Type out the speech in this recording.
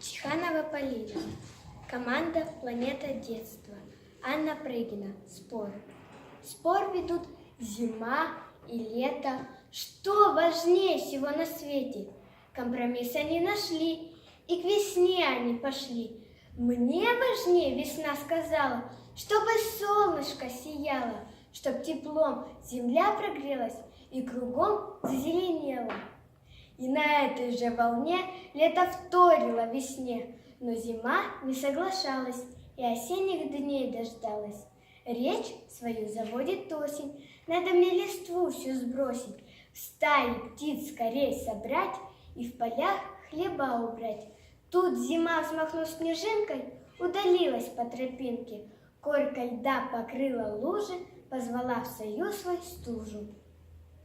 Чеханова Полина. Команда «Планета детства». Анна Прыгина. Спор. Спор ведут зима и лето. Что важнее всего на свете? Компромисс они нашли, и к весне они пошли. Мне важнее, весна сказала, чтобы солнышко сияло, чтоб теплом земля прогрелась и кругом зазеленела. И на этой же волне лето вторило весне, но зима не соглашалась и осенних дней дождалась. Речь свою заводит осень, надо мне листву всю сбросить, в стаи птиц скорей собрать и в полях хлеба убрать. Тут зима, взмахнув снежинкой, удалилась по тропинке, корка льда покрыла лужи, позвала в союз свой стужу.